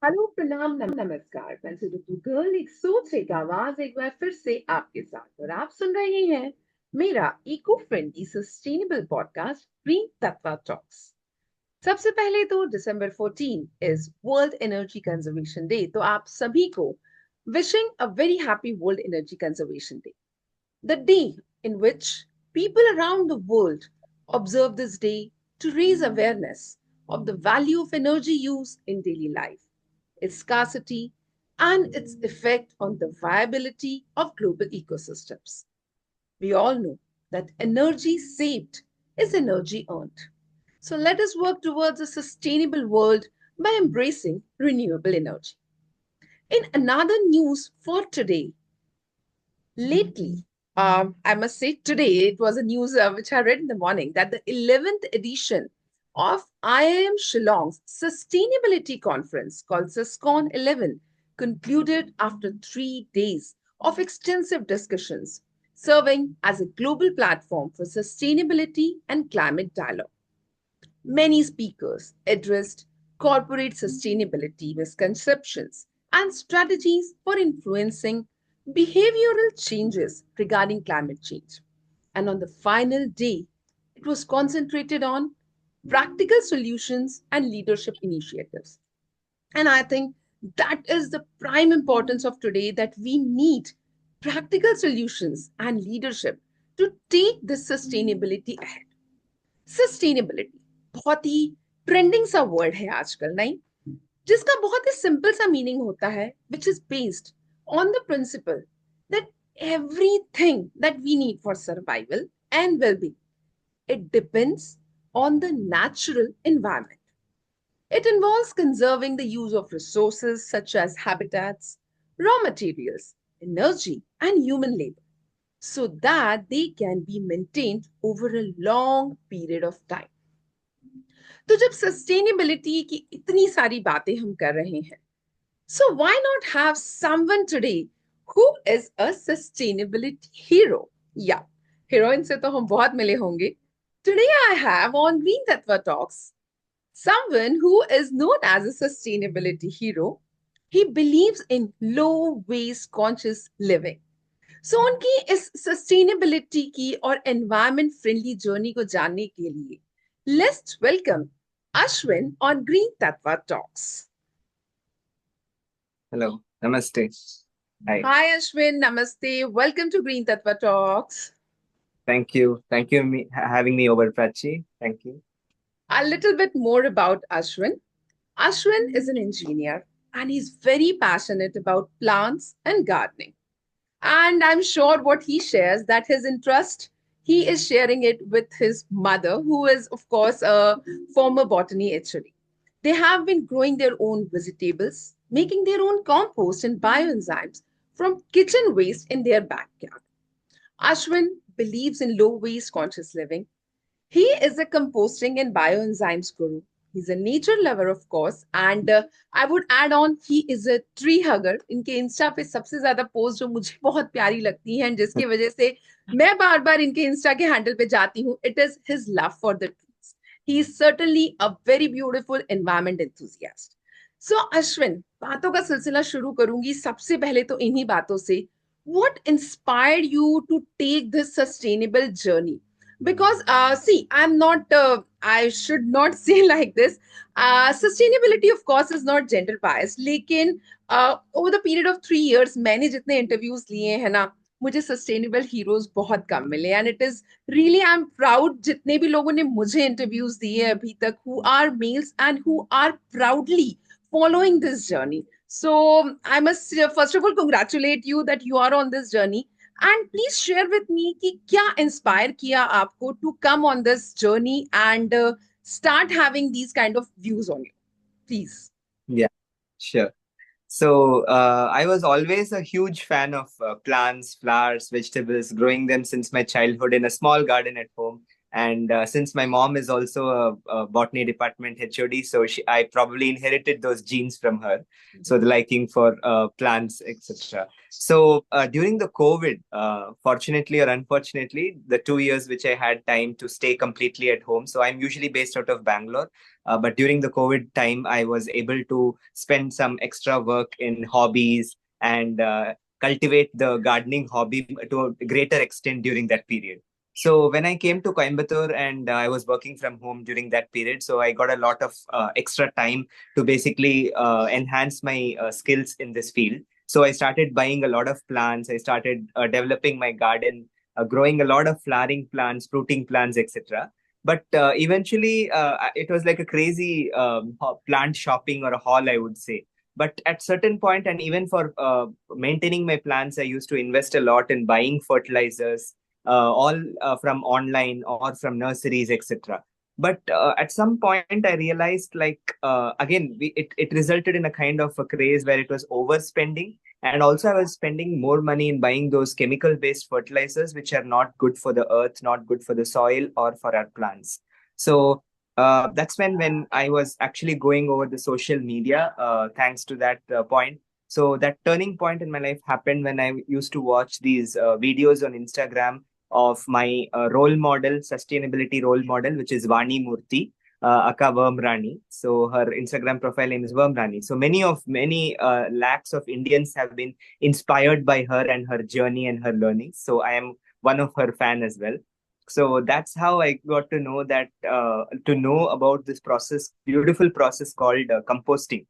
Hello प्रणाम नमस्कार मैं सुडोकू गर्ल एक सोच एक आवाज एक बार फिर से आपके साथ और आप सुन रहे हैं मेरा eco friendly sustainable podcast green Tatva talks. सबसे पहले तो December 14 is world energy conservation day, तो आप सभी को wishing a very happy world energy conservation day, the day in which people around the world observe this day to raise awareness of the value of energy use in daily life, its scarcity, and its effect on the viability of global ecosystems. We all know that energy saved is energy earned. So let us work towards a sustainable world by embracing renewable energy. In another news for today, lately, I must say today, it was a news which I read in the morning that the 11th edition of IIM Shillong's Sustainability Conference called SUSCON 11 concluded after 3 days of extensive discussions, serving as a global platform for sustainability and climate dialogue. Many speakers addressed corporate sustainability misconceptions and strategies for influencing behavioral changes regarding climate change. And on the final day, it was concentrated on practical solutions and leadership initiatives. And I think that is the prime importance of today, that we need practical solutions and leadership to take this sustainability ahead. Sustainability बहुत ही trending सा word है आजकल, नहीं? जिसका बहुत ही simple सा meaning होता है, which is based on the principal that everything that we need for survival and well-being, it depends on the natural environment. It involves conserving the use of resources such as habitats, raw materials, energy, and human labor so that they can be maintained over a long period of time. तो जब sustainability की इतनी सारी बातें हम कर रहे हैं, so why not have someone today who is a sustainability hero, या हीरोइन से तो हम बहुत मिले होंगे. Today I have on green तत्व talks someone who is known as a sustainability hero. He believes in low waste conscious living. So उनकी इस सस्टेनेबिलिटी की और एनवायरमेंट फ्रेंडली जर्नी को जानने के लिए let's welcome Ashwin on Green Tatwa Talks. Hello, namaste. Hi, Hi Ashwin, namaste. Welcome to Green Tatwa Talks. thank you having me over, Prachi. Thank you. A little bit more about Ashwin. Ashwin is an engineer and he's very passionate about plants and gardening. And I'm sure what he shares, that his interest, he is sharing it with his mother, who is, of course, a former botany HOD. They have been growing their own vegetables, making their own compost and bioenzymes from kitchen waste in their backyard. Ashwin believes in low waste conscious living. He is a composting and bioenzymes guru. He's a nature lover, of course, and I would add on, he is a tree hugger. इनके Insta पे सबसे ज्यादा post जो मुझे बहुत प्यारी लगती हैं, जिसकी वजह से मैं बार बार इनके इंस्टा के हैंडल पे जाती हूँ, it is his love for the trees. He is certainly a very beautiful environment enthusiast. So Ashwin, बातों का सिलसिला शुरू करूंगी सबसे पहले तो इन्हीं बातों से. What inspired you to take this sustainable journey? Because see, I'm not I should not say like this. Sustainability of course is not gender biased, लेकिन over the period of 3 years मैंने जितने इंटरव्यूज लिए हैं ना, मुझे sustainable heroes बहुत कम मिले. And it is really, I am proud जितने भी लोगों ने मुझे इंटरव्यूज दिए अभी तक, who are males and who are proudly following this journey. So I must first of all congratulate you that you are on this journey. And please share with me कि क्या inspire किया आपको to come on this journey and start having these kind of views on you. Please. Yeah, sure. So, I was always a huge fan of plants, flowers, vegetables, growing them since my childhood in a small garden at home. And since my mom is also a botany department HOD, so I probably inherited those genes from her. So the liking for plants, etc. So during the COVID, fortunately or unfortunately, the 2 years which I had time to stay completely at home. So I'm usually based out of Bangalore. But during the COVID time, I was able to spend some extra work in hobbies and cultivate the gardening hobby to a greater extent during that period. So when I came to Coimbatore and I was working from home during that period, so I got a lot of extra time to basically enhance my skills in this field. So I started buying a lot of plants. I started developing my garden, growing a lot of flowering plants, fruiting plants, etc. But eventually, it was like a crazy plant shopping or a haul, I would say. But at certain point, and even for maintaining my plants, I used to invest a lot in buying fertilizers, all from online or from nurseries, etc. But at some point, I realized, like, again, it resulted in a kind of a craze where it was overspending. And also, I was spending more money in buying those chemical based fertilizers, which are not good for the earth, not good for the soil or for our plants. So that's when I was actually going over the social media, thanks to that point. So that turning point in my life happened when I used to watch these videos on Instagram of my role model, sustainability role model, which is Vani Murthy, Aka Worm Rani. So her Instagram profile name is Worm Rani. So many lakhs of Indians have been inspired by her and her journey and her learnings. So I am one of her fan as well. So that's how I got to know about this process, beautiful process called composting,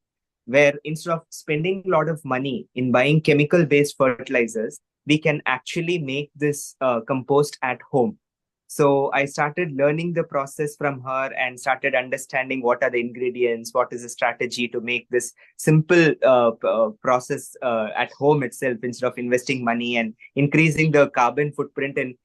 where instead of spending a lot of money in buying chemical based fertilizers, we can actually make this compost at home. So I started learning the process from her and started understanding what are the ingredients, what is the strategy to make this simple process at home itself, instead of investing money and increasing the carbon footprint and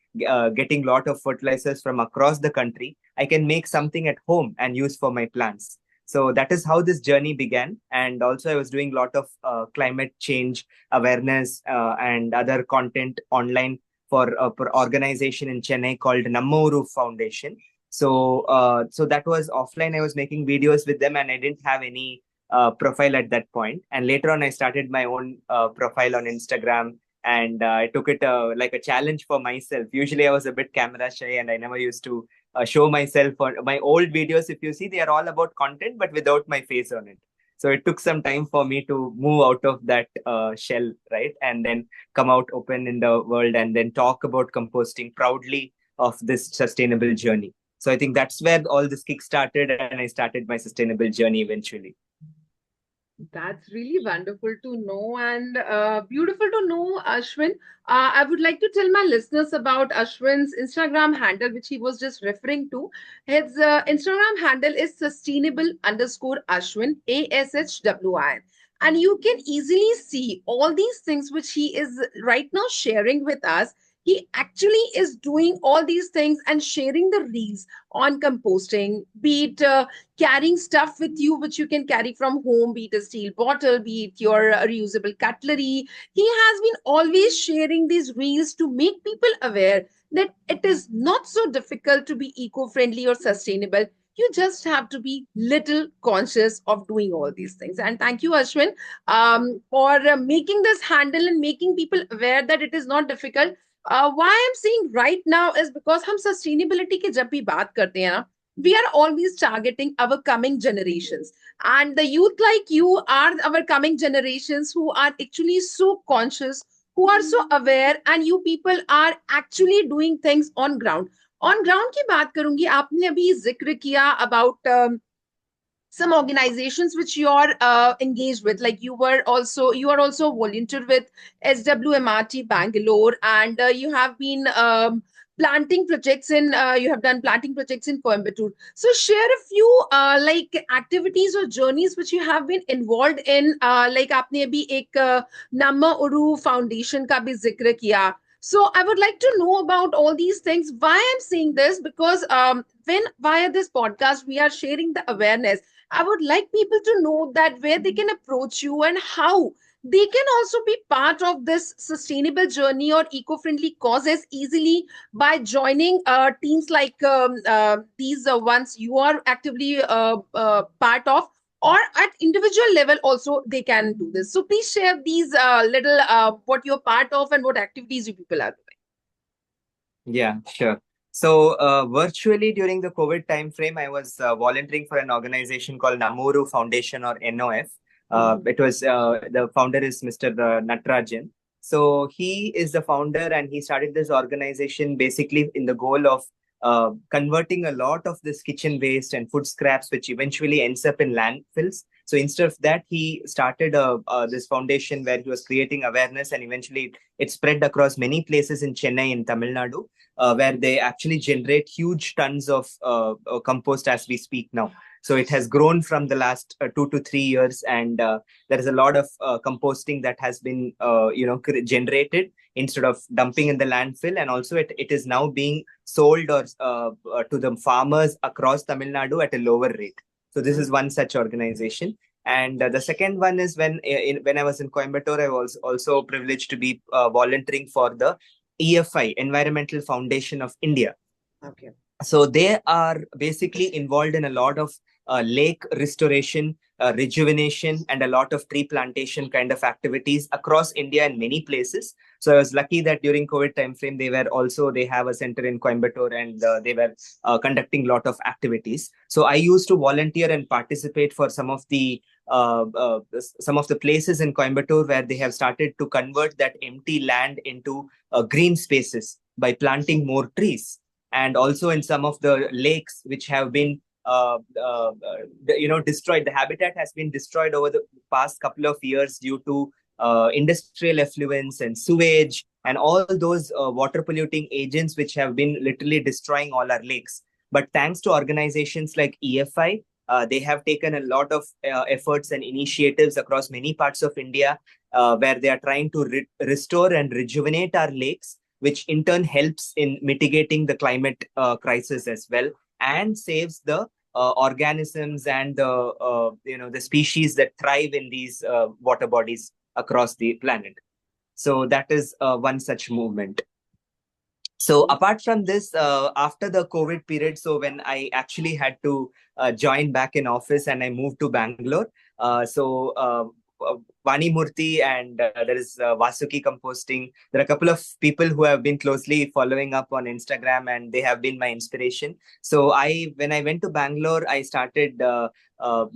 getting a lot of fertilizers from across the country. I can make something at home and use for my plants. So that is how this journey began. And also, I was doing a lot of climate change awareness and other content online for a organization in Chennai called Nammoru Foundation. So that was offline. I was making videos with them, and I didn't have any profile at that point. And later on, I started my own profile on Instagram, and I took it like a challenge for myself. Usually, I was a bit camera shy, and I never used to show myself on my old videos. If you see, they are all about content, but without my face on it. So it took some time for me to move out of that shell, right? And then come out open in the world and then talk about composting proudly of this sustainable journey. So I think that's where all this kick started, and I started my sustainable journey eventually. That's really wonderful to know and beautiful to know, Ashwin. I would like to tell my listeners about Ashwin's Instagram handle, which he was just referring to. His Instagram handle is sustainable underscore Ashwin, ASHWIN. And you can easily see all these things which he is right now sharing with us. He actually is doing all these things and sharing the reels on composting, be it carrying stuff with you which you can carry from home, be it a steel bottle, be it your reusable cutlery. He has been always sharing these reels to make people aware that it is not so difficult to be eco-friendly or sustainable. You just have to be little conscious of doing all these things. And thank you, Ashwin, for making this handle and making people aware that it is not difficult. Why I'm saying right now is because हम sustainability की जब भी बात करते हैं ना, we are always targeting our coming generations, and the youth like you are our coming generations who are actually so conscious, who are so aware, and you people are actually doing things on ground. On ground की बात करूंगी, आपने अभी जिक्र किया about some organizations which you are engaged with, like you are also volunteer with SWMRT Bangalore, and you have been planting projects in you have done planting projects in Coimbatore. So share a few like activities or journeys which you have been involved in, like आपने अभी एक Namma Uru Foundation का भी जिक्र किया. So I would like to know about all these things. Why I'm saying this? Because when via this podcast we are sharing the awareness, I would like people to know that where they can approach you and how they can also be part of this sustainable journey or eco-friendly causes easily by joining teams like these ones you are actively part of, or at individual level also they can do this. So please share these little what you're part of and what activities you people are doing. Yeah, sure. So, virtually during the COVID time frame, I was volunteering for an organization called Namuru Foundation or NOF. It was the founder is Mr. Natrajan. So he is the founder, and he started this organization basically in the goal of converting a lot of this kitchen waste and food scraps, which eventually ends up in landfills. So instead of that, he started this foundation where he was creating awareness, and eventually it spread across many places in Chennai, in Tamil Nadu, where they actually generate huge tons of compost as we speak now. So it has grown from the last 2 to 3 years, and there is a lot of composting that has been, generated instead of dumping in the landfill, and also it is now being sold or to the farmers across Tamil Nadu at a lower rate. So this is one such organization. And the second one is when I was in Coimbatore, I was also privileged to be volunteering for the EFI, Environmental Foundation of India. Okay. So they are basically involved in a lot of lake restoration, rejuvenation, and a lot of tree plantation kind of activities across India in many places. So I was lucky that during COVID timeframe, they have a center in Coimbatore, and they were conducting a lot of activities. So I used to volunteer and participate for some of the places in Coimbatore where they have started to convert that empty land into green spaces by planting more trees. And also in some of the lakes which have been destroyed, the habitat has been destroyed over the past couple of years due to industrial effluents and sewage and all those water polluting agents which have been literally destroying all our lakes. But thanks to organizations like EFI, they have taken a lot of efforts and initiatives across many parts of India, where they are trying to restore and rejuvenate our lakes, which in turn helps in mitigating the climate crisis as well, and saves the organisms and the species that thrive in these water bodies across the planet. So that is one such movement. So apart from this, after the COVID period, so when I actually had to join back in office and I moved to Bangalore, Vani Murthy and there is Vasuki Composting. There are a couple of people who have been closely following up on Instagram, and they have been my inspiration. So when I went to Bangalore, I started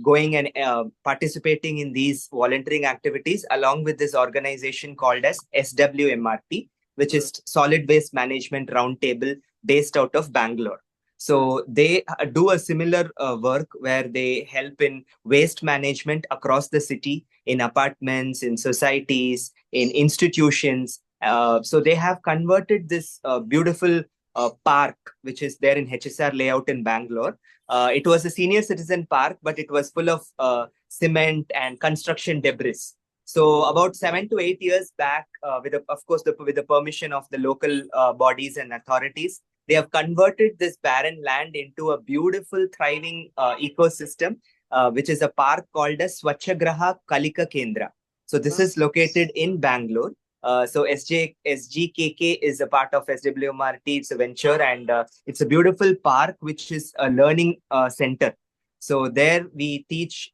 going and participating in these volunteering activities along with this organization called as SWMRT, which is Solid Waste Management Roundtable, based out of Bangalore. So they do a similar work where they help in waste management across the city, in apartments, in societies, in institutions. So they have converted this beautiful park, which is there in HSR layout in Bangalore. It was a senior citizen park, but it was full of cement and construction debris. So about 7 to 8 years back, with the permission of the local bodies and authorities, they have converted this barren land into a beautiful, thriving ecosystem, which is a park called as Swachhagraha Kalika Kendra. So this is located in Bangalore. So SGKK is a part of SWMRT. It's a venture, and it's a beautiful park, which is a learning center. So there we teach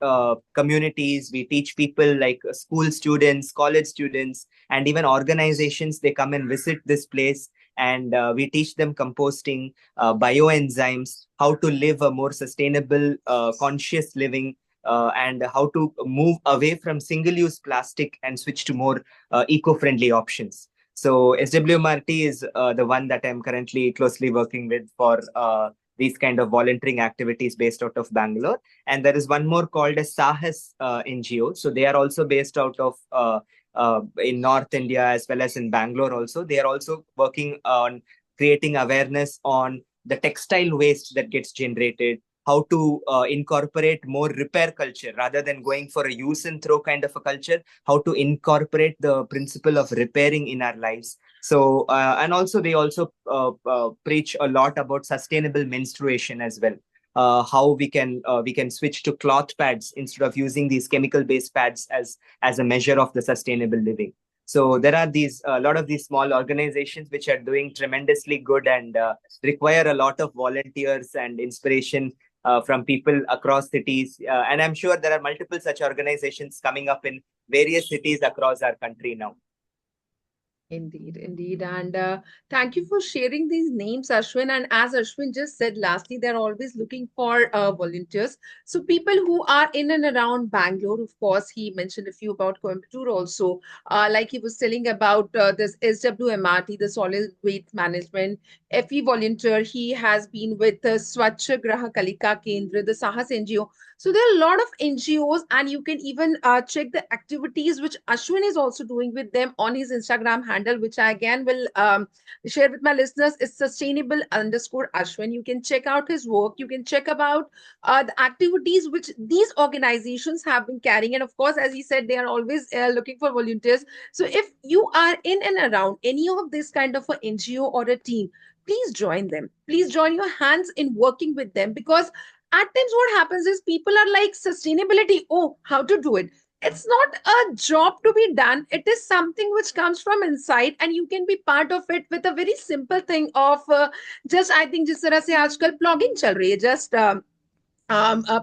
communities, we teach people like school students, college students, and even organizations. They come and visit this place, and we teach them composting, bioenzymes, how to live a more sustainable, conscious living, and how to move away from single-use plastic and switch to more eco-friendly options. So SWMRT is the one that I'm currently closely working with for these kind of volunteering activities based out of Bangalore. And there is one more called as Sahas NGO. So they are also based out of in North India as well as in Bangalore also. They are also working on creating awareness on the textile waste that gets generated, how to incorporate more repair culture rather than going for a use and throw kind of a culture, how to incorporate the principle of repairing in our lives. So, and also they also preach a lot about sustainable menstruation as well. how we can switch to cloth pads instead of using these chemical based pads as a measure of the sustainable living. So there are these a lot of these small organizations which are doing tremendously good and require a lot of volunteers and inspiration from people across cities. And I'm sure there are multiple such organizations coming up in various cities across our country now. Indeed, indeed. And thank you for sharing these names, Ashwin. And as Ashwin just said, lastly, they're always looking for volunteers. So people who are in and around Bangalore, of course, he mentioned a few about Coimbatore also. Like he was telling about this SWMRT, the Solid Waste Management, FE volunteer. He has been with the Swachh Graha Kalika Kendra, the Sahas NGO. So there are a lot of NGOs, and you can even check the activities which Ashwin is also doing with them on his Instagram handle, which I again will share with my listeners. Is sustainable_Ashwin. You can check out his work. You can check about the activities which these organizations have been carrying. And of course, as he said, they are always looking for volunteers. So if you are in and around any of this kind of an NGO or a team, please join them. Please join your hands in working with them, because at times what happens is people are like, sustainability, oh, how to do it? It's not a job to be done. It is something which comes from inside, and you can be part of it with a very simple thing of just, I think जिस तरह से आजकल blogging चल रही है, just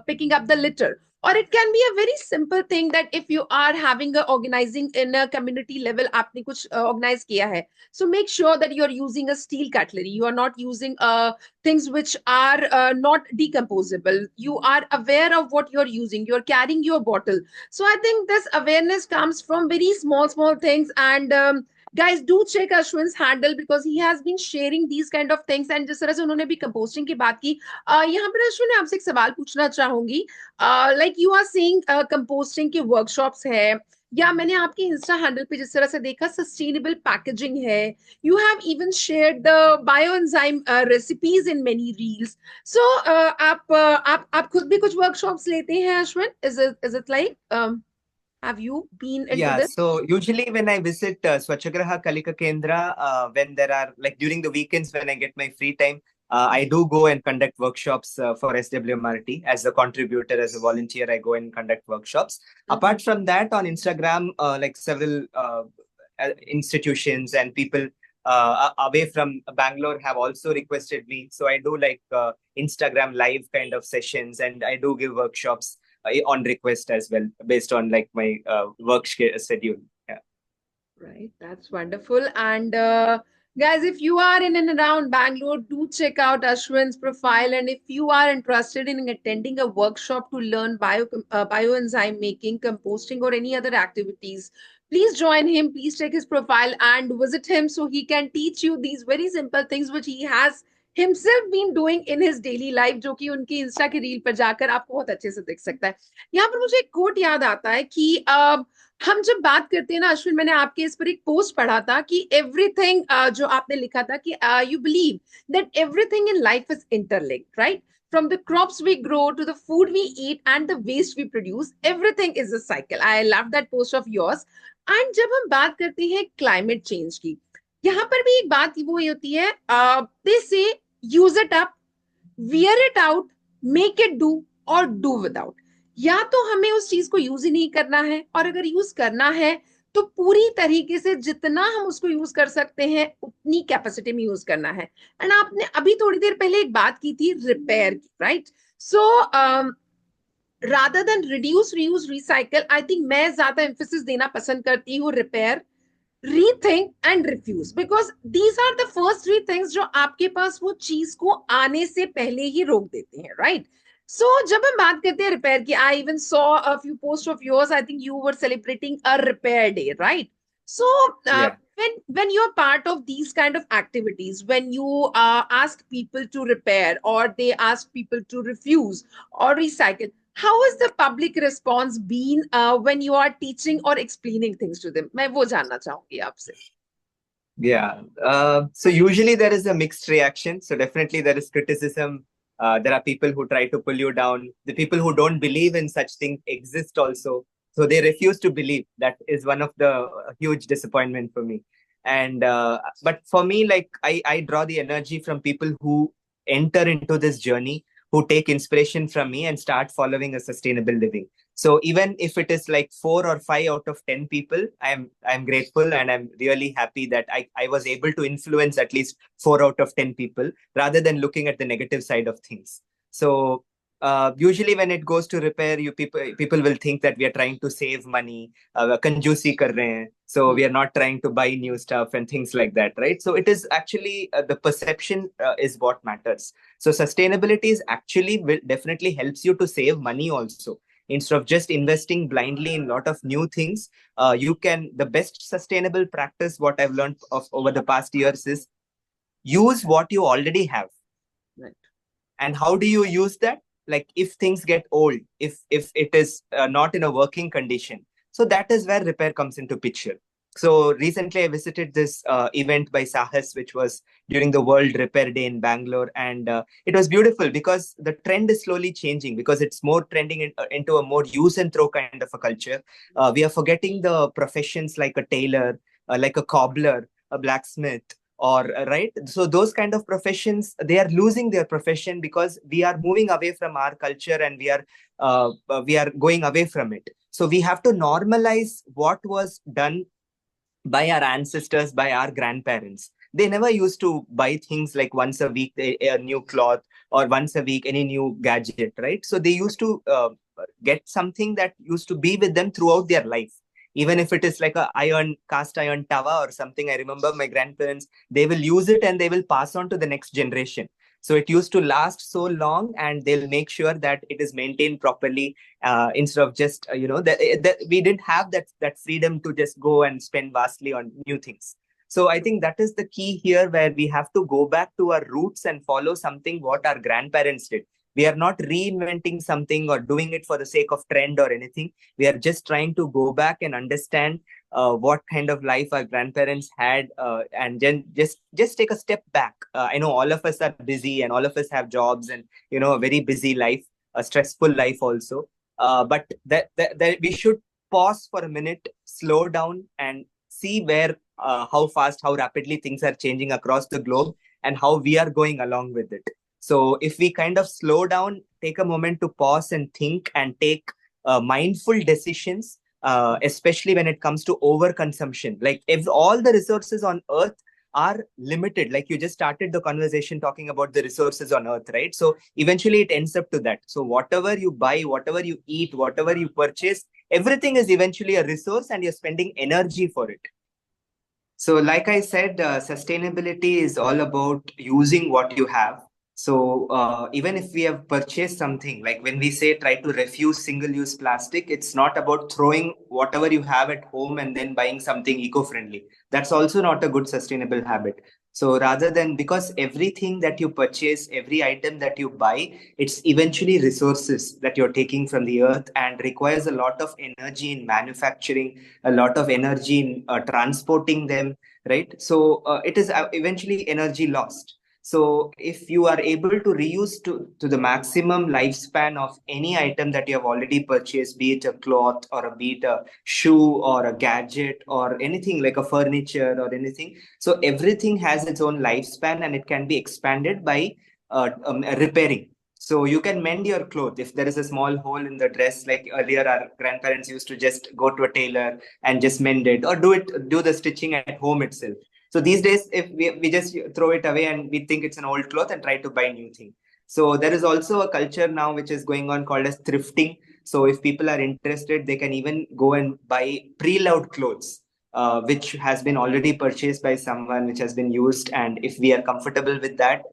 picking up the litter. Or it can be a very simple thing that if you are having a organizing in a community level, आपने कुछ organize किया है, so make sure that you are using a steel cutlery. You are not using things which are not decomposable. You are aware of what you're using. You're carrying your bottle. So I think this awareness comes from very small things. And guys, do check Ashwin's handle, because he has been sharing these kind of things. And जिस तरह से उन्होंने भी composting की बात की, यहाँ पर अश्विन आपसे एक सवाल पूछना चाहूंगी. Like you are saying composting के वर्कशॉप्स है, या मैंने आपके इंस्टा हैंडल पे जिस तरह से देखा सस्टेनेबल पैकेजिंग है, you have even shared the bioenzyme recipes in many reels. So आप खुद भी कुछ वर्कशॉप्स लेते हैं Ashwin? Is it like have you been into Yeah, this? so usually when I visit Swachhagraha Kalika Kendra, when there are like during the weekends when I get my free time, I do go and conduct workshops for SWMRT as a contributor, as a volunteer. I go and conduct workshops. Apart from that, on Instagram, like several institutions and people away from Bangalore have also requested me. So I do like Instagram live kind of sessions, and I do give workshops on request as well, based on like my work schedule. Yeah. Right, that's wonderful. And guys, if you are in and around Bangalore, do check out Ashwin's profile. And if you are interested in attending a workshop to learn bioenzyme making, composting, or any other activities, please join him. Please check his profile and visit him, so he can teach you these very simple things which he has himself been doing in his daily life, जो कि उनकी Insta की reel पर जाकर आप बहुत अच्छे से देख सकता है. यहाँ पर मुझे एक कोट याद आता है कि हम जब बात करते हैं ना अश्विन, मैंने आपके इस पर एक पोस्ट पढ़ा था कि एवरीथिंग जो आपने लिखा था कि you believe that everything in life is interlinked, right? From the crops we grow to the food we eat and the waste we produce, everything is a cycle. I love that post of yours. And जब हम बात करते हैं climate change की, यहाँ पर भी एक बात वो होती है, they say use it up, wear it out, make it do, or do without. या तो हमें उस चीज को यूज ही नहीं करना है, और अगर यूज करना है तो पूरी तरीके से जितना हम उसको यूज कर सकते हैं उतनी कैपेसिटी में यूज करना है. एंड आपने अभी थोड़ी देर पहले एक बात की थी रिपेयर की, right? So rather than reduce, reuse, recycle, I think मैं ज्यादा एम्फेसिस देना पसंद करती हूँ repair, rethink and refuse, because these are the first three things जो आपके पास वो चीज को आने से पहले ही रोक देते हैं, right? So जब हम बात करते हैं रिपेयर की, I even saw a few posts of yours. I think you were celebrating a repair day, right? So Yeah. when you're part of these kind of activities, when you ask people to repair, or they ask people to refuse or recycle, how has the public response been when you are teaching or explaining things to them? मैं वो जानना चाहूंगी आपसे. Yeah. So usually there is a mixed reaction. So definitely there is criticism. There are people who try to pull you down. The people who don't believe in such things exist also. So they refuse to believe. That is one of the huge disappointment for me. And but for me, like I draw the energy from people who enter into this journey, who take inspiration from me and start following a sustainable living. So even if it is like 4 or 5 out of 10 people, I'm grateful, and I'm really happy that I was able to influence at least 4 out of 10 people, rather than looking at the negative side of things. So usually when it goes to repair, you people will think that we are trying to save money, कंजूसी कर रहे हैं, so we are not trying to buy new stuff and things like that, right? So it is actually the perception is what matters. So sustainability is actually will definitely helps you to save money also. Instead of just investing blindly in a lot of new things, you can, the best sustainable practice what I've learned of over the past years is use what you already have. Right. And how do you use that? Like if things get old, if it is not in a working condition, so that is where repair comes into picture. So recently I visited this event by Sahas, which was during the World Repair Day in Bangalore, and it was beautiful because the trend is slowly changing, because it's more trending into a more use and throw kind of a culture. We are forgetting the professions like a tailor, like a cobbler, a blacksmith, or right, so those kind of professions, they are losing their profession because we are moving away from our culture, and we are going away from it. So we have to normalize what was done by our ancestors, by our grandparents. They never used to buy things like once a week a new cloth, or once a week any new gadget, right? So they used to get something that used to be with them throughout their life. Even if it is like a iron cast iron tawa or something, I remember my grandparents, they will use it and they will pass on to the next generation. So it used to last so long, and they'll make sure that it is maintained properly, instead of just that we didn't have that freedom to just go and spend vastly on new things. So I think that is the key here, where we have to go back to our roots and follow something what our grandparents did. We are not reinventing something or doing it for the sake of trend or anything. We are just trying to go back and understand what kind of life our grandparents had, and then just take a step back. I know all of us are busy, and all of us have jobs, and a very busy life, a stressful life also. But that we should pause for a minute, slow down, and see where, how fast, how rapidly things are changing across the globe, and how we are going along with it. So if we kind of slow down, take a moment to pause and think, and take mindful decisions, especially when it comes to overconsumption. Like if all the resources on Earth are limited, like you just started the conversation talking about the resources on Earth, right? So eventually it ends up to that. So whatever you buy, whatever you eat, whatever you purchase, everything is eventually a resource, and you're spending energy for it. So, like I said, sustainability is all about using what you have. So, even if we have purchased something, like when we say try to refuse single use plastic, it's not about throwing whatever you have at home and then buying something eco friendly. That's also not a good sustainable habit. So, rather than, because everything that you purchase, every item that you buy, it's eventually resources that you're taking from the earth, and requires a lot of energy in manufacturing, a lot of energy in transporting them, right? So it is eventually energy lost. So if you are able to reuse to the maximum lifespan of any item that you have already purchased, be it a cloth, or be it a shoe, or a gadget, or anything like a furniture or anything, so everything has its own lifespan, and it can be expanded by repairing. So you can mend your clothes if there is a small hole in the dress. Like earlier, our grandparents used to just go to a tailor and just mend it, or do the stitching at home itself. So these days, if we just throw it away, and we think it's an old cloth and try to buy new thing. So there is also a culture now which is going on called as thrifting. So if people are interested, they can even go and buy pre-loved clothes, which has been already purchased by someone, which has been used. And if we are comfortable with that,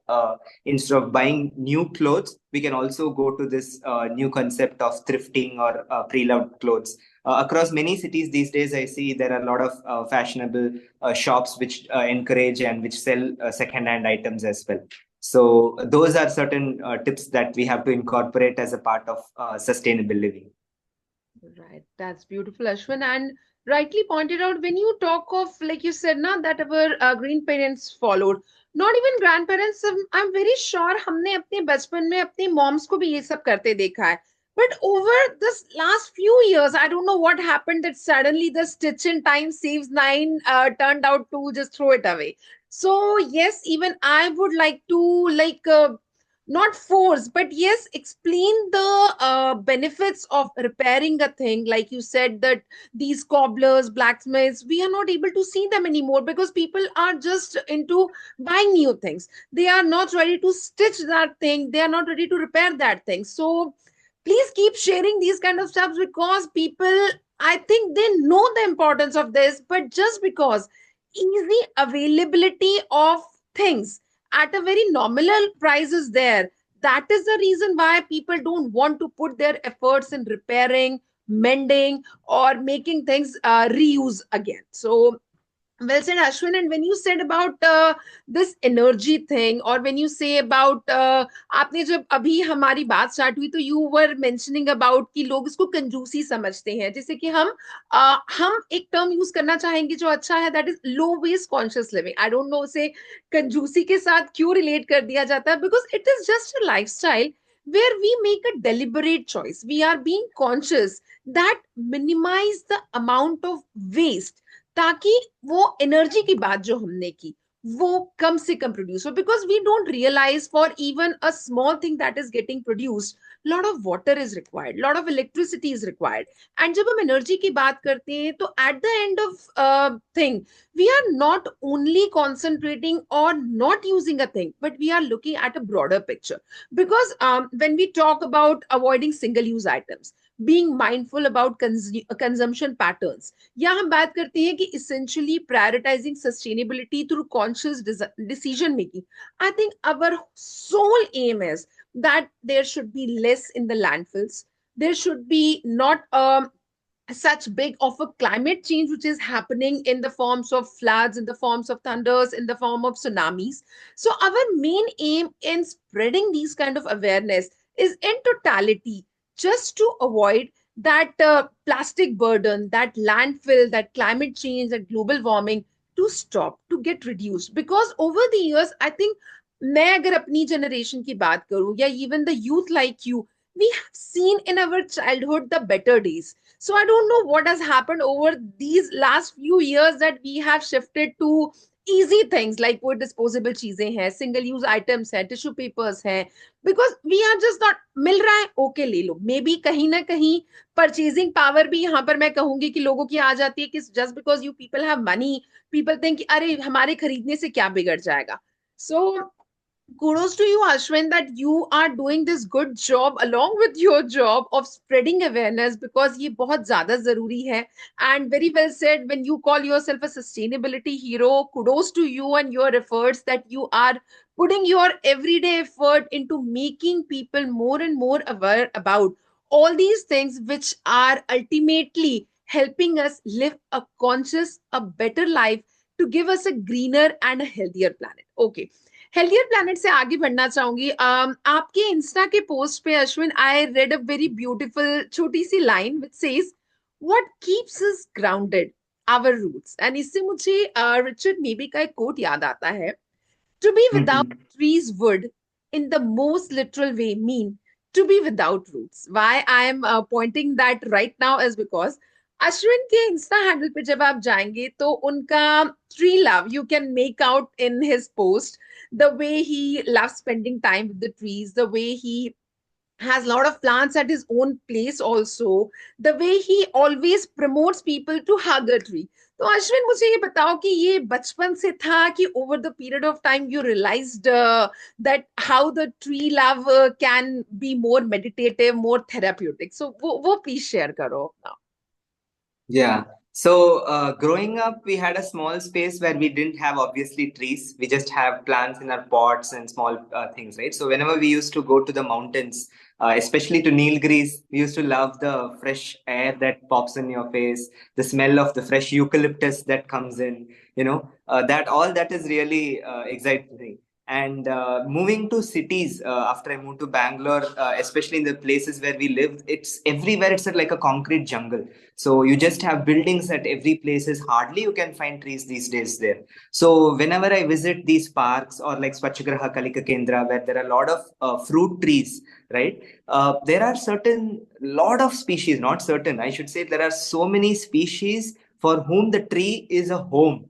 instead of buying new clothes, we can also go to this new concept of thrifting, or pre-loved clothes. Across many cities these days, I see there are a lot of fashionable shops which encourage and which sell second-hand items as well. So those are certain tips that we have to incorporate as a part of sustainable living. Right, that's beautiful, Ashwin. And rightly pointed out, when you talk of, like you said, na, that our grandparents followed, not even grandparents, I'm very sure हमने अपने बचपन में अपनी moms को भी ये सब करते देखा है. But over this last few years, I don't know what happened, that suddenly the stitch in time saves nine turned out to just throw it away. So yes, even I would like to, like not force, but yes, explain the benefits of repairing a thing. Like you said, that these cobblers, blacksmiths, we are not able to see them anymore because people are just into buying new things. They are not ready to stitch that thing, they are not ready to repair that thing. So please keep sharing these kind of stuff, because people, I think they know the importance of this, but just because easy availability of things at a very nominal price is there, that is the reason why people don't want to put their efforts in repairing, mending, or making things reuse again. So well said, Ashwin. And when you said about this energy thing, or when you say about आपने जब अभी हमारी बात start हुई, तो you were mentioning about कि लोग इसको कंजूसी समझते हैं, जैसे कि हम एक टर्म यूज करना चाहेंगे जो अच्छा है, that is low waste conscious living. I don't know उसे कंजूसी के साथ क्यों रिलेट कर दिया जाता है, because it is just a lifestyle where we make a deliberate choice. We are being conscious that minimize the amount of waste, ताकि वो एनर्जी की बात जो हमने की वो कम से कम प्रोड्यूस हो, because we don't realize for even a small thing that is getting produced lot of water is required, lot of electricity is required. And जब हम एनर्जी की बात करते हैं, तो at the end of thing we are not only concentrating on not using a thing, but we are looking at a broader picture. Because when we talk about avoiding single use items, being mindful about consumption patterns, या हम बात करते हैं कि essentially prioritizing sustainability through conscious decision making, I think our sole aim is that there should be less in the landfills. There should be not such big of a climate change which is happening in the forms of floods, in the forms of thunders, in the form of tsunamis. So our main aim in spreading these kind of awareness is in totality just to avoid that plastic burden, that landfill, that climate change, that global warming, to stop, to get reduced. Because over the years, I think, मैं अगर अपनी generation की बात करूं, या even the youth like you, we have seen in our childhood the better days. So I don't know what has happened over these last few years that we have shifted to easy things like वो disposable चीजें हैं, single use items हैं, tissue papers हैं, because we are just not, मिल रहा है okay ले लो। May be कहीं ना कहीं परचेजिंग पावर भी यहाँ पर मैं कहूंगी कि लोगों की आ जाती है कि just because you people have money, people think कि अरे हमारे खरीदने से क्या बिगड़ जाएगा। सो kudos to you, Ashwin, that you are doing this good job along with your job of spreading awareness, because ये बहुत ज़्यादा ज़रूरी है। And very well said, when you call yourself a sustainability hero, kudos to you and your efforts, that you are putting your everyday effort into making people more and more aware about all these things, which are ultimately helping us live a conscious, a better life, to give us a greener and a healthier planet. Okay, healthier planet से आगे बढ़ना चाहूंगी। आपके insta के post पे Ashwin, I read a very beautiful छोटी सी line which says what keeps us grounded, our roots. And इससे मुझे रिचर्ड मेबी का एक कोट याद आता है, to be without Mhm. trees would, in the most literal way, mean to be without roots. Why I am pointing that right now is because Ashwin के Insta handle पे जब आप जाएंगे, तो उनका tree love you can make out in his post, the way he loves spending time with the trees, the way he has a lot of plants at his own place also, the way he always promotes people to hug a tree. तो अश्विन मुझे ये बताओ कि ये बचपन से था कि over the period of time you realized that how the tree love can be more meditative, more therapeutic? So वो please share करो now. Yeah. So growing up, we had a small space where we didn't have obviously trees. We just have plants in our pots and small things, right? So whenever we used to go to the mountains, especially to Nilgiris, we used to love the fresh air that pops in your face, the smell of the fresh eucalyptus that comes in. That all that is really exciting. And moving to cities after I moved to Bangalore, especially in the places where we lived, it's everywhere. It's like a concrete jungle. So you just have buildings at every places. Hardly you can find trees these days there. So whenever I visit these parks or like Swachhagraha Kalika Kendra, where there are a lot of fruit trees, right? There are certain lot of species, not certain. I should say there are so many species for whom the tree is a home.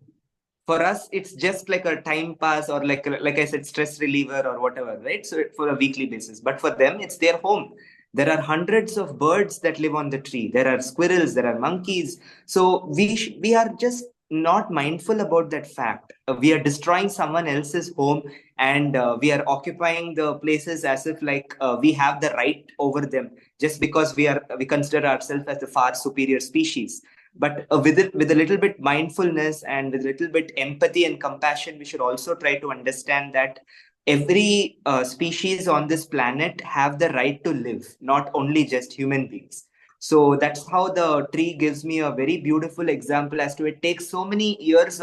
For us, it's just like a time pass, or like I said, stress reliever or whatever, right? So for a weekly basis, but for them, it's their home. There are hundreds of birds that live on the tree. There are squirrels, there are monkeys. So we are just not mindful about that fact. We are destroying someone else's home, and we are occupying the places as if like we have the right over them, just because we consider ourselves as the far superior species. But with a little bit mindfulness and with a little bit empathy and compassion, we should also try to understand that every species on this planet have the right to live, not only just human beings. So that's how the tree gives me a very beautiful example as to it takes so many years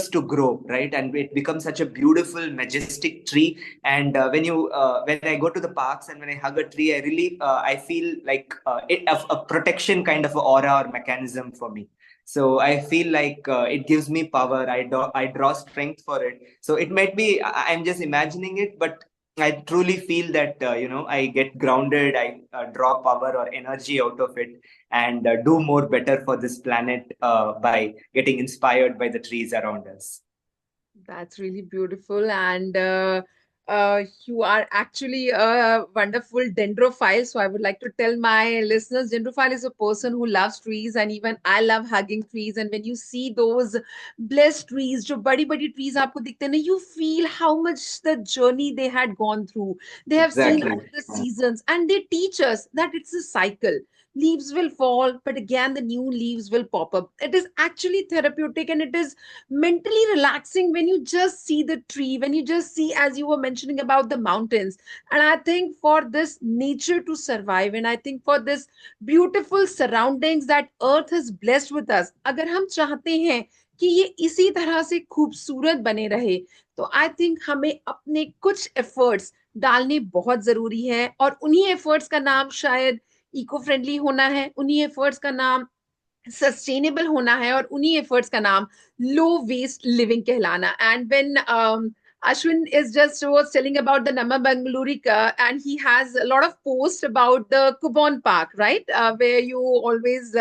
to grow, right? And it becomes such a beautiful, majestic tree. And when I go to the parks and when I hug a tree, I feel like a protection kind of a aura or mechanism for me. So I feel like it gives me power. I draw strength for it. So it might be I'm just imagining it, but I truly feel that I get grounded. I draw power or energy out of it, and do more better for this planet by getting inspired by the trees around us. That's really beautiful. And you are actually a wonderful dendrophile. So I would like to tell my listeners, dendrophile is a person who loves trees, and even I love hugging trees. And when you see those blessed trees, जो बड़ी बड़ी trees आपको दिखते हैं ना, you feel how much the journey they had gone through. They have seen Exactly. all the seasons, and they teach us that it's a cycle. Leaves will fall, but again the new leaves will pop up. It is actually therapeutic, and it is mentally relaxing when you just see the tree, when you just see, as you were mentioning about the mountains. And I think for this nature to survive, and I think for this beautiful surroundings that earth has blessed with us, अगर हम चाहते हैं कि ये इसी तरह से खूबसूरत बने रहे, तो आई थिंक हमें अपने कुछ एफर्ट्स डालने बहुत जरूरी है। और उन्हीं एफर्ट्स का नाम शायद इको फ्रेंडली होना है, उन्हीं एफर्ट्स का नाम सस्टेनेबल होना है, और उन्हीं एफर्ट्स का नाम लो वेस्ट लिविंग कहलाना। And when Ashwin is just was telling about the Nama Bangalurika, and he has a lot of posts about the Kubon Park, right? Where you always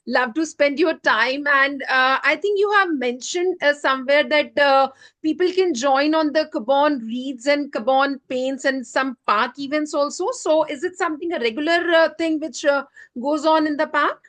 love to spend your time. And I think you have mentioned somewhere that people can join on the Kubon reads and Kubon paints and some park events also. So is it something a regular thing which goes on in the park?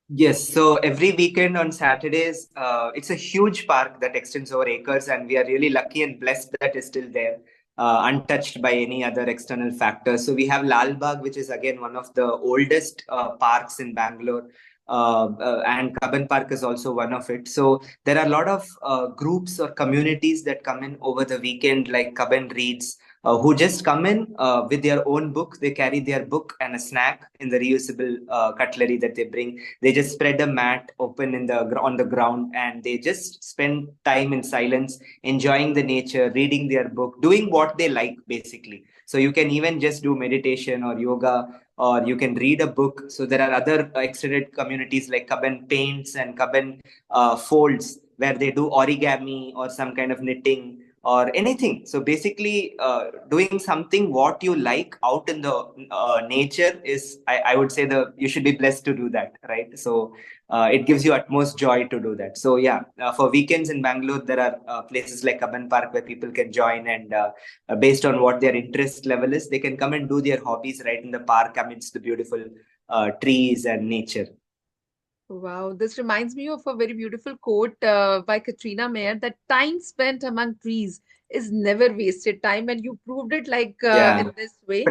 Yes, so every weekend on Saturdays, it's a huge park that extends over acres, and we are really lucky and blessed that it's still there, untouched by any other external factors. So we have Lal Bagh, which is again one of the oldest parks in Bangalore, and Kaban Park is also one of it. So there are a lot of groups or communities that come in over the weekend, like Kaban Reads, who just come in with their own book. They carry their book and a snack in the reusable cutlery that they bring. They just spread a mat open on the ground, and they just spend time in silence, enjoying the nature, reading their book, doing what they like basically. So you can even just do meditation or yoga, or you can read a book. So there are other extended communities like Kaban Paints and Kaban Folds, where they do origami or some kind of knitting or anything. So basically, doing something what you like out in the nature is, I would say, the you should be blessed to do that, right? So it gives you utmost joy to do that. So yeah, for weekends in Bangalore, there are places like Kaban Park where people can join, and based on what their interest level is, they can come and do their hobbies right in the park amidst the beautiful trees and nature. Wow, this reminds me of a very beautiful quote by Katrina Mayer, that time spent among trees is never wasted time, and you proved it like Yeah. in this way.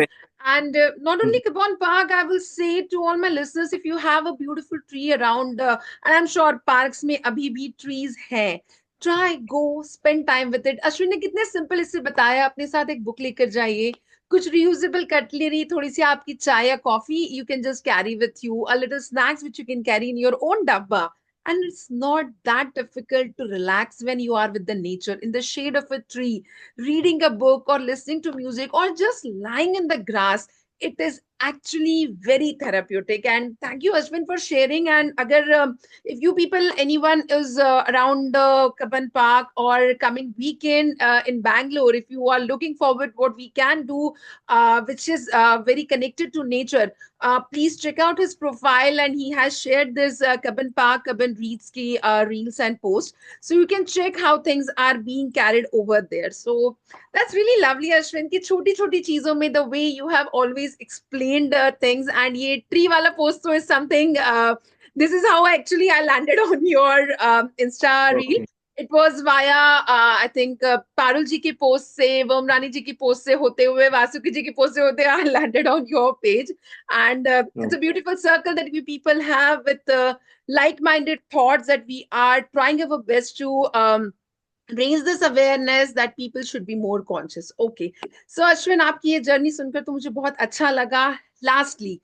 And not only Kabon Park, I will say to all my listeners, if you have a beautiful tree around, and I'm sure parks में अभी भी trees हैं, try go spend time with it. Ashwin ने कितने simple इससे बताया, अपने साथ एक बुक लेकर जाइए, कुछ reusable cutlery, थोड़ी सी आपकी चाय या coffee you can just carry with you, a little snacks which you can carry in your own dabba. And it's not that difficult to relax when you are with the nature in the shade of a tree, reading a book or listening to music or just lying in the grass. It is actually very therapeutic. And thank you, Ashwin, for sharing. And agar if you people, anyone is around Kaban Park or coming weekend in Bangalore, if you are looking forward what we can do, which is very connected to nature, please check out his profile. And he has shared this Kaban Park, Kaban Reeds ki reels and posts. So you can check how things are being carried over there. So that's really lovely, Ashwin, कि छोटी छोटी चीजों में the way you have always explained things. And ये tree वाला post तो is something, this is how actually I landed on your Insta reel. Okay. It was via I think Parul ji की post से, Vamrani ji की post से होते हुए, Vasuki ji की post से होते I landed on your page. And it's a Okay. beautiful circle that we people have with like-minded thoughts, that we are trying our best to raise this awareness that people should be more conscious. Okay, so Ashwin, आपकी ये journey सुनकर तो मुझे बहुत अच्छा लगा. Lastly,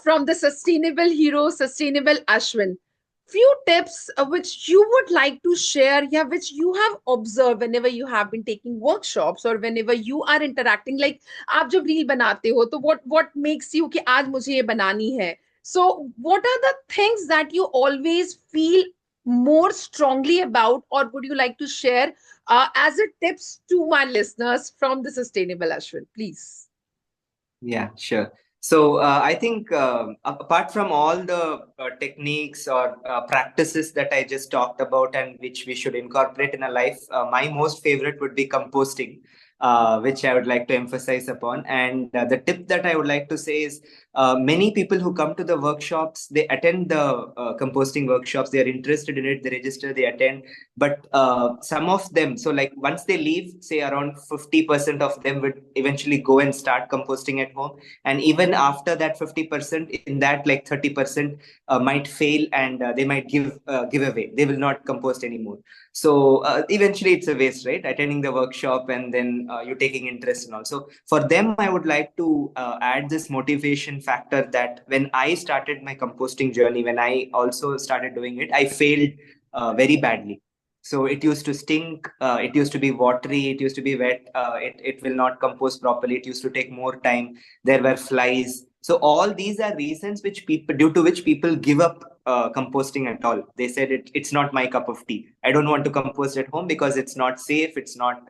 from the sustainable hero, sustainable Ashwin, few tips which you would like to share, yeah, which you have observed whenever you have been taking workshops or whenever you are interacting. Like आप जब reel बनाते हो तो what makes you कि आज मुझे ये बनानी है. So what are the things that you always feel more strongly about, or would you like to share as a tips to my listeners from the sustainable Ashwin, please? Yeah, sure. So I think apart from all the techniques or practices that I just talked about and which we should incorporate in our life, my most favorite would be composting, which I would like to emphasize upon. And the tip that I would like to say is many people who come to the workshops, they attend the composting workshops, they are interested in it, they register, they attend. But some of them, so like once they leave, say around 50% of them would eventually go and start composting at home. And even after that 50%, in that like 30% might fail, and they might give away. They will not compost anymore. So eventually it's a waste, right? Attending the workshop and then you taking interest and all. So for them, I would like to add this motivation factor that when I started my composting journey, when I also started doing it, I failed very badly. So it used to stink, it used to be watery, it used to be wet, it will not compost properly, it used to take more time, there were flies. So all these are reasons which people, due to which people give up composting at all. They said it's not my cup of tea. I don't want to compost at home because it's not safe, it's not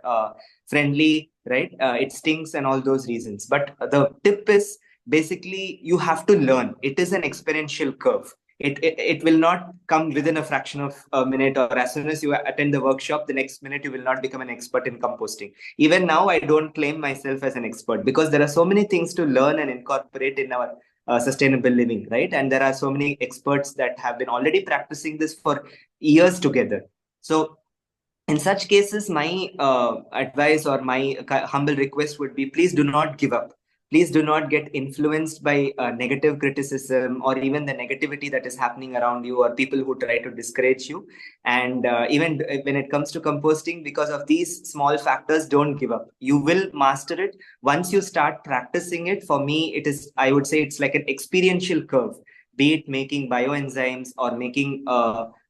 friendly, right? It stinks and all those reasons. But the tip is basically you have to learn. It is an exponential curve. It will not come within a fraction of a minute, or as soon as you attend the workshop, the next minute you will not become an expert in composting. Even now, I don't claim myself as an expert because there are so many things to learn and incorporate in our sustainable living, right? And there are so many experts that have been already practicing this for years together. So in such cases, my advice or my humble request would be, please do not give up. Please do not get influenced by negative criticism or even the negativity that is happening around you, or people who try to discourage you. And even when it comes to composting, because of these small factors, don't give up. You will master it once you start practicing it. For me, it is, I would say, it's like an experiential curve, be it making bioenzymes or making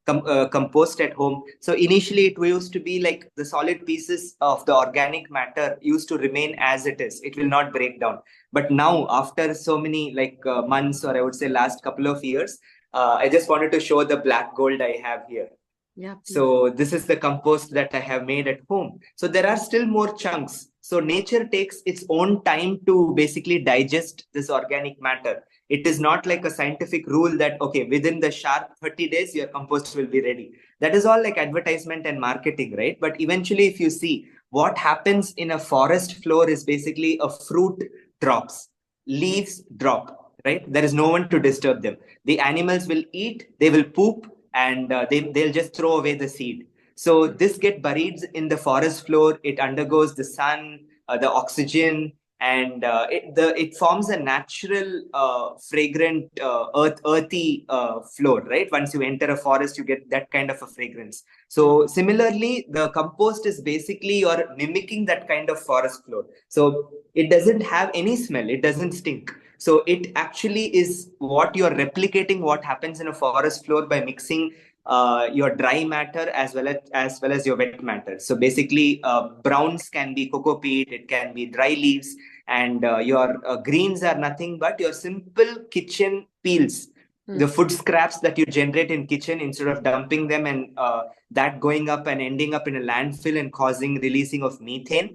compost at home. So initially it used to be like the solid pieces of the organic matter used to remain as it is. It will not break down. But now after so many like months, or I would say last couple of years, I just wanted to show the black gold I have here. Yeah, please. So this is the compost that I have made at home. So there are still more chunks. So nature takes its own time to basically digest this organic matter. It is not like a scientific rule that, okay, within the sharp 30 days, your compost will be ready. That is all like advertisement and marketing, right? But eventually, if you see what happens in a forest floor is basically a fruit drops, leaves drop, right? There is no one to disturb them. The animals will eat, they will poop, and they'll just throw away the seed. So this get buried in the forest floor. It undergoes the sun, the oxygen, and it forms a natural fragrant earthy floor, right? Once you enter a forest, you get that kind of a fragrance. So similarly, the compost is basically you're mimicking that kind of forest floor. So it doesn't have any smell, it doesn't stink. So it actually is what you're replicating what happens in a forest floor by mixing your dry matter as well as your wet matter. So basically, browns can be cocoa peat, it can be dry leaves, and your greens are nothing but your simple kitchen peels, the Hmm. food scraps that you generate in kitchen, instead of dumping them and that going up and ending up in a landfill and causing releasing of methane.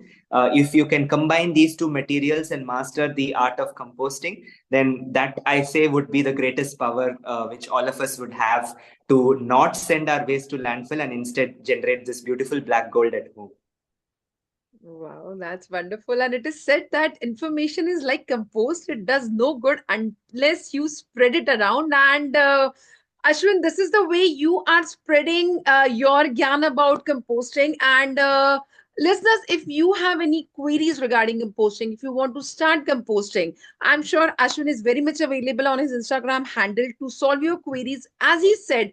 If you can combine these two materials and master the art of composting, then that, I say, would be the greatest power which all of us would have to not send our waste to landfill and instead generate this beautiful black gold at home. Wow, that's wonderful. And it is said that information is like compost. It does no good unless you spread it around. And Ashwin, this is the way you are spreading your gyan about composting. And listeners, if you have any queries regarding composting, if you want to start composting, I'm sure Ashwin is very much available on his Instagram handle to solve your queries. As he said,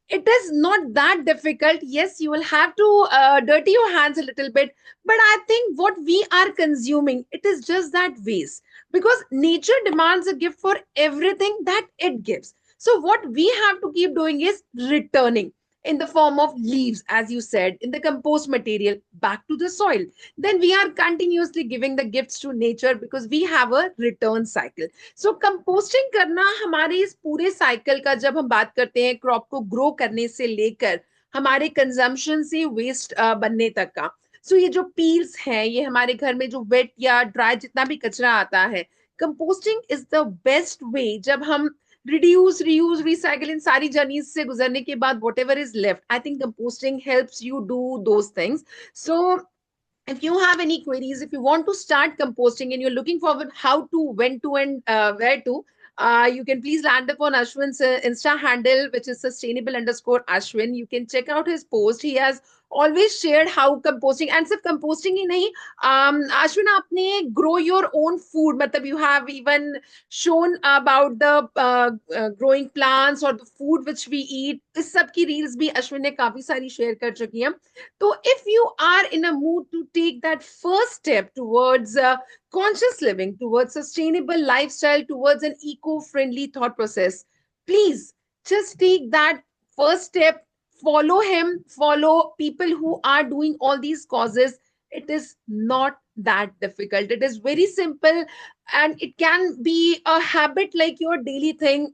it is not that difficult. Yes, you will have to dirty your hands a little bit, but I think what we are consuming, it is just that waste, because nature demands a gift for everything that it gives. So what we have to keep doing is returning in the form of leaves, as you said, in the compost material back to the soil. Then we are continuously giving the gifts to nature because we have a return cycle. So composting करना हमारे इस पूरे cycle का, जब हम बात करते हैं क्रॉप को ग्रो करने से लेकर हमारे कंजम्पशन से वेस्ट बनने तक का, सो ये जो पील्स हैं, ये हमारे घर में जो वेट या ड्राई जितना भी कचरा आता है, composting is the best way. जब हम रिड्यूस रीयूज रिसाइकिल इन सारी जर्नीज से गुजरने के बाद what ever is left, I think composting helps you do those things. So if you have any queries, if you want to start composting and you're looking forward how to, when to, and where to, you can please land upon Ashwin's Insta handle, which is sustainable underscore Ashwin. You can check out his post. He has always shared how composting, and सिर्फ composting ही नहीं, Ashwin, आपने grow your own food, मतलब you have even shown about the growing plants or the food which we eat. इस सब की reels भी Ashwin ने काफी सारी share कर चुकी हैं. So, if you are in a mood to take that first step towards conscious living, towards sustainable lifestyle, towards an eco-friendly thought process, please just take that first step. Follow him, follow people who are doing all these causes. It is not that difficult. It is very simple, and it can be a habit like your daily thing.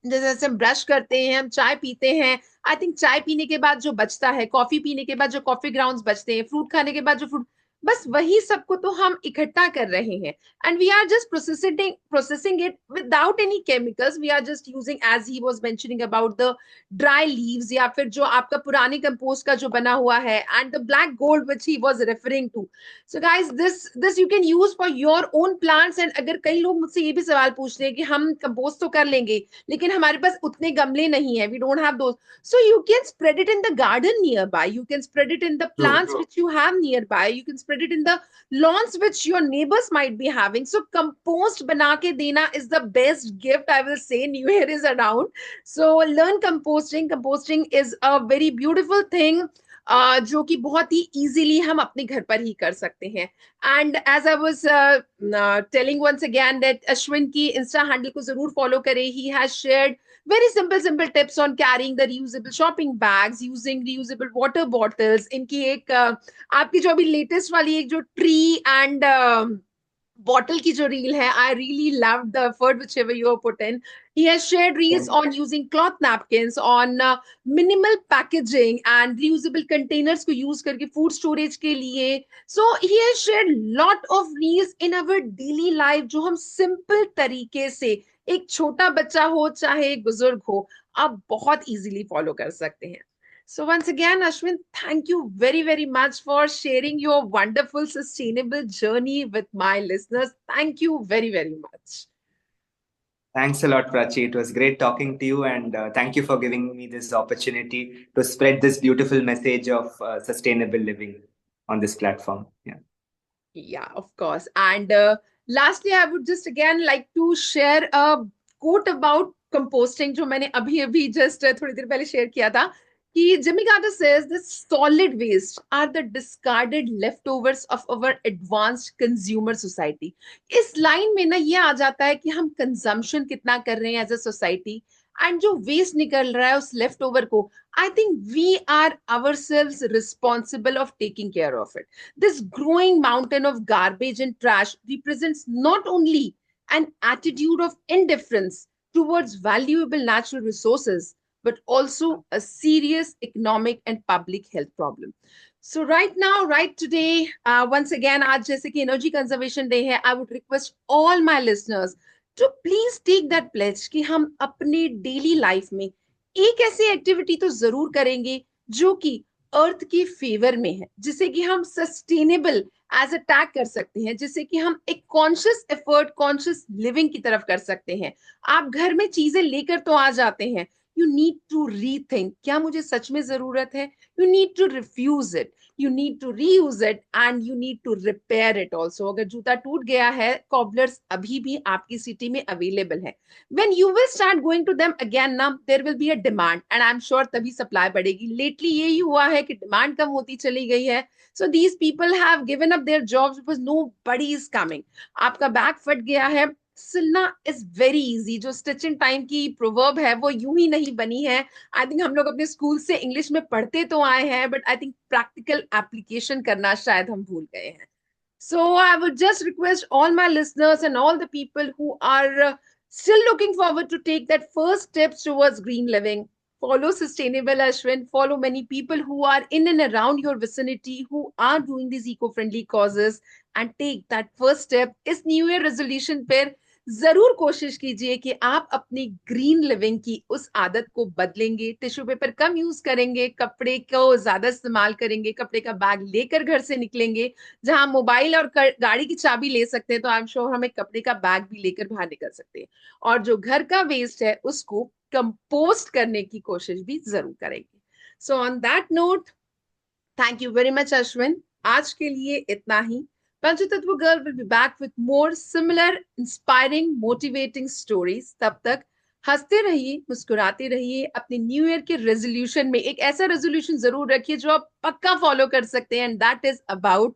जैसे जैसे हम brush करते हैं, हम चाय पीते हैं, I think चाय पीने के बाद जो बचता है, कॉफी पीने के बाद जो कॉफी ग्राउंड्स बचते हैं, फ्रूट खाने के बाद जो फ्रूट, बस वही सबको तो हम इकट्ठा कर रहे हैं, and we are just processing it without any chemicals. We are just using, as he was mentioning about the dry leaves, या फिर जो आपका पुराने कंपोस्ट का जो बना हुआ है, and the black gold which he was referring to. So guys, this you can use for your own plants. And अगर कई लोग मुझसे ये भी सवाल पूछते हैं कि हम कंपोस्ट तो कर लेंगे लेकिन हमारे पास उतने गमले नहीं है, we don't have those, so you can spread it in the garden nearby, you can spread it in the plants which you have nearby, you can spread it in the lawns which your neighbors might be having. So compost bana ke dena is the best gift, I will say. New year is around, so learn composting. Composting is a very beautiful thing, जो कि बहुत ही easily हम अपने घर पर ही कर सकते हैं. And as I was telling once again that Ashwin की इंस्टा हैंडल को जरूर फॉलो करें. He has shared very simple tips on carrying the reusable shopping bags, using reusable water bottles. इनकी एक आपकी जो अभी लेटेस्ट वाली एक जो ट्री एंड bottle की जो reel है, I really loved the effort whichever you have put in. He has shared reels on using cloth napkins, on minimal packaging and reusable containers को use करके food storage के लिए. So he has shared lot of reels in our daily life जो हम simple तरीके से, एक छोटा बच्चा हो चाहे एक बुजुर्ग हो, आप बहुत easily follow कर सकते हैं. So once again, Ashwin, thank you very, very much for sharing your wonderful sustainable journey with my listeners. Thank you very, very much. Thanks a lot, Prachi. It was great talking to you, and thank you for giving me this opportunity to spread this beautiful message of sustainable living on this platform. Yeah. Yeah, of course. And lastly, I would just again like to share a quote about composting जो मैंने अभी अभी just थोड़ी देर पहले share किया था, कि Jimmy Carter says the solid waste are the discarded leftovers of our advanced consumer society. इस लाइन में ना ये आ जाता है कि हम कंजम्पशन कितना कर रहे हैं एज अ सोसाइटी, एंड जो वेस्ट निकल रहा है उस लेफ्ट ओवर को, I think we are ourselves responsible of taking care of it. This growing mountain of garbage and trash represents not only an attitude of indifference towards valuable natural resources, but also a serious economic and public health problem. So right now, right today, once again, आज जैसे कि energy conservation day है, I would request all my listeners to please take that pledge कि हम अपने daily life में एक ऐसी एक्टिविटी तो जरूर करेंगे जो कि अर्थ के फेवर में है, जिसे कि हम सस्टेनेबल एज अ टैग कर सकते हैं, जिसे कि हम एक कॉन्शियस एफर्ट, कॉन्शियस लिविंग की तरफ कर सकते हैं. आप घर में चीजें लेकर तो आ जाते हैं, यू नीड टू रीथिंक, क्या मुझे सच में जरूरत है? You need to refuse it, you need to reuse it, and you need to repair it also. अगर जूता टूट गया है, cobblers अभी भी आपकी सिटी में अवेलेबल है. When you will start going to them again, ना there will be a demand, and I'm sure तभी सप्लाई बढ़ेगी. Lately यही हुआ है कि डिमांड कम होती चली गई है. So these people have given up their jobs because nobody is coming. आपका बैग फट गया है, सिलना इज वेरी इजी. जो स्टिचिंग टाइम की प्रोवर्ब है वो यूं ही नहीं बनी है. आई थिंक हम लोग अपने स्कूल से इंग्लिश में पढ़ते तो आए हैं, but I think practical application करना शायद हम भूल गए हैं. So I would just request all my listeners and all the people who are still looking forward to take that first steps towards green living. Follow Sustainable Ashwin. Follow many people who are in and around your vicinity who are doing these eco-friendly causes, and take that first step. इस New Year resolution पर जरूर कोशिश कीजिए कि आप अपनी green living की उस आदत को बदलेंगे. टिश्यू पेपर कम यूज करेंगे, कपड़े को ज्यादा इस्तेमाल करेंगे, कपड़े का बैग लेकर घर से निकलेंगे. जहां मोबाइल और गाड़ी की चाबी ले सकते हैं, तो आई एम श्योर हमें कपड़े का बैग भी लेकर बाहर निकल सकते हैं. और जो घर का वेस्ट है उसको कंपोस्ट करने की कोशिश भी जरूर करेंगे. So on that note, thank you very much Ashwin. आज के लिए इतना ही. पंचतत्व girl will be back with more similar inspiring motivating stories. तब तक हंसते रहिए, मुस्कुराते रहिए. अपने न्यू ईयर के रेजोल्यूशन में एक ऐसा रेजोल्यूशन जरूर रखिए जो आप पक्का फॉलो कर सकते हैं, and that is about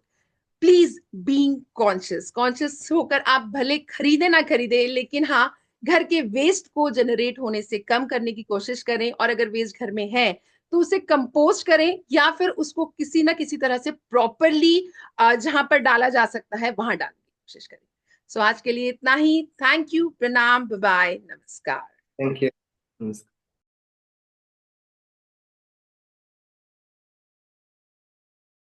please being conscious. Conscious होकर आप भले खरीदे ना खरीदे, लेकिन हाँ, घर के वेस्ट को जनरेट होने से कम करने की कोशिश करें. और अगर वेस्ट घर में है तो उसे कंपोस्ट करें, या फिर उसको किसी ना किसी तरह से प्रॉपरली जहां पर डाला जा सकता है वहां डालने की कोशिश करें. सो आज के लिए इतना ही. थैंक यू, प्रणाम, बाय, नमस्कार. Thank you.